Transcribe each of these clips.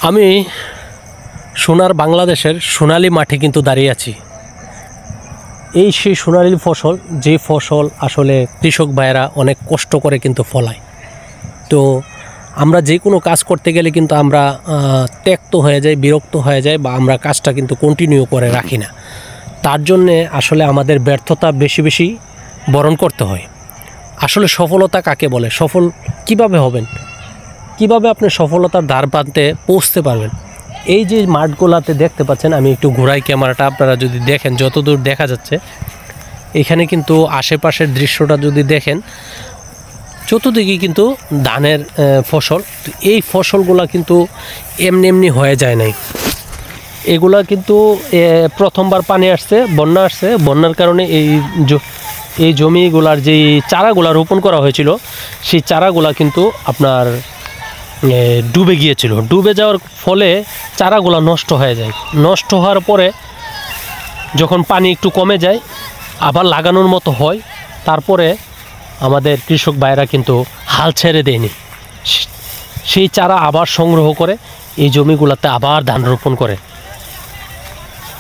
আমি সোনার বাংলাদেশের সোনালী মাঠে কিন্তু দাঁড়িয়ে আছি। এই সেই সোনালী ফসল, যে ফসল আসলে কৃষক ভাইয়েরা অনেক কষ্ট করে কিন্তু ফলায়। তো আমরা যে কোনো কাজ করতে গেলে কিন্তু আমরা ত্যক্ত হয়ে যাই, বিরক্ত হয়ে যাই, বা আমরা কাজটা কিন্তু কন্টিনিউ করে রাখি না। তার জন্যে আসলে আমাদের ব্যর্থতা বেশি বেশি বরণ করতে হয়। আসলে সফলতা কাকে বলে, সফল কিভাবে হবেন, কিভাবে আপনি সফলতার দ্বার প্রান্তে পৌঁছতে পারবেন? এই যে মাঠগুলাতে দেখতে পাচ্ছেন, আমি একটু ঘোরাই ক্যামেরাটা, আপনারা যদি দেখেন যতদূর দেখা যাচ্ছে, এখানে কিন্তু আশেপাশের দৃশ্যটা যদি দেখেন, চতুর্দিকে কিন্তু ধানের ফসল। এই ফসলগুলা কিন্তু এমনি এমনি হয়ে যায় নাই। এগুলা কিন্তু প্রথমবার পানি আসছে, বন্যা আসছে, বন্যার কারণে এই জমিগুলার যেই চারাগুলা রোপণ করা হয়েছিল, সেই চারাগুলা কিন্তু আপনার ডুবে গিয়েছিল। ডুবে যাওয়ার ফলে চারাগুলা নষ্ট হয়ে যায়। নষ্ট হওয়ার পরে যখন পানি একটু কমে যায়, আবার লাগানোর মতো হয়, তারপরে আমাদের কৃষক ভাইরা কিন্তু হাল ছেড়ে দেয়নি। সেই চারা আবার সংগ্রহ করে এই জমিগুলোতে আবার ধান রোপণ করে।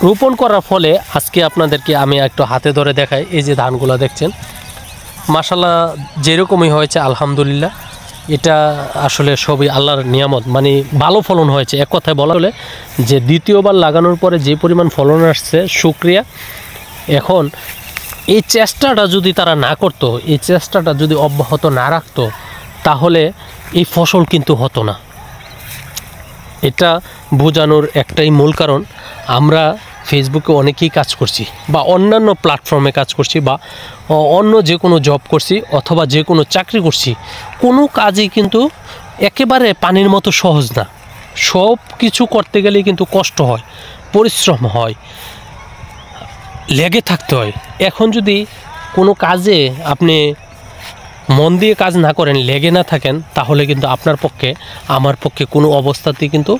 রোপণ করার ফলে আজকে আপনাদেরকে আমি একটু হাতে ধরে দেখাই। এই যে ধানগুলো দেখছেন, মাশাআল্লাহ যেরকমই হয়েছে আলহামদুলিল্লাহ, এটা আসলে সবই আল্লাহর নিয়ামত। মানে ভালো ফলন হয়েছে। এক কথায় বলা হলে যে দ্বিতীয়বার লাগানোর পরে যে পরিমাণ ফলন আসছে, শুকরিয়া। এখন এই চেষ্টাটা যদি তারা না করতো, এই চেষ্টাটা যদি অব্যাহত না রাখতো, তাহলে এই ফসল কিন্তু হতো না। এটা বোঝানোর একটাই মূল কারণ, আমরা ফেসবুকে অনেকেই কাজ করছি, বা অন্যান্য প্ল্যাটফর্মে কাজ করছি, বা অন্য যে কোনো জব করছি, অথবা যে কোনো চাকরি করছি, কোনো কাজই কিন্তু একেবারে পানির মতো সহজ না। সব কিছু করতে গেলে কিন্তু কষ্ট হয়, পরিশ্রম হয়, লেগে থাকতে হয়। এখন যদি কোনো কাজে আপনি মন দিয়ে কাজ না করেন, লেগে না থাকেন, তাহলে কিন্তু আপনার পক্ষে, আমার পক্ষে কোনো অবস্থাতেই কিন্তু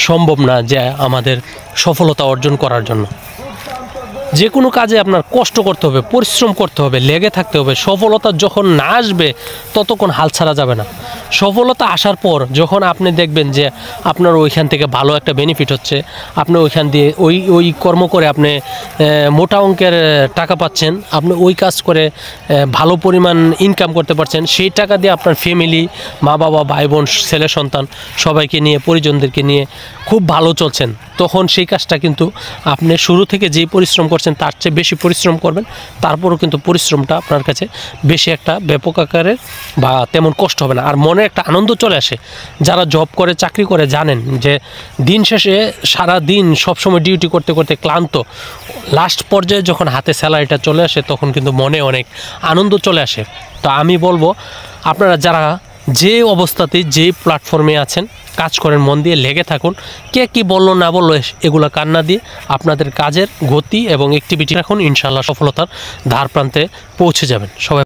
সম্ভব না যে আমাদের সফলতা অর্জন করার জন্য। যে কোনো কাজে আপনার কষ্ট করতে হবে, পরিশ্রম করতে হবে, লেগে থাকতে হবে। সফলতা যখন না আসবে, ততক্ষণ হাল ছাড়া যাবে না। সফলতা আসার পর যখন আপনি দেখবেন যে আপনার ওইখান থেকে ভালো একটা বেনিফিট হচ্ছে, আপনি ওইখান দিয়ে ওই কর্ম করে আপনি মোটা অঙ্কের টাকা পাচ্ছেন, আপনি ওই কাজ করে ভালো পরিমাণ ইনকাম করতে পারছেন, সেই টাকা দিয়ে আপনার ফ্যামিলি, মা বাবা, ভাই বোন, ছেলে সন্তান সবাইকে নিয়ে, পরিজনদেরকে নিয়ে খুব ভালো চলছেন, তখন সেই কাজটা কিন্তু আপনি শুরু থেকে যেই পরিশ্রম করছেন তার চেয়ে বেশি পরিশ্রম করবেন। তারপরও কিন্তু পরিশ্রমটা আপনার কাছে বেশি একটা ব্যাপক আকারের বা তেমন কষ্ট হবে না। আর মনে একটা আনন্দ চলে আসে। যারা জব করে, চাকরি করে, জানেন যে দিন শেষে সারা দিন সবসময় ডিউটি করতে করতে ক্লান্ত, লাস্ট পর্যায়ে যখন হাতে স্যালারিটা চলে আসে, তখন কিন্তু মনে অনেক আনন্দ চলে আসে। তো আমি বলবো, আপনারা যারা যে অবস্থাতে, যে প্ল্যাটফর্মে আছেন, কাজ করেন, মন দিয়ে লেগে থাকুন। কে কি বললো না বললো এগুলো কান্না দিয়ে আপনাদের কাজের গতি এবং অ্যাক্টিভিটি রাখুন, ইনশাআল্লাহ সফলতার দ্বার প্রান্তে পৌঁছে যাবেন। সবাই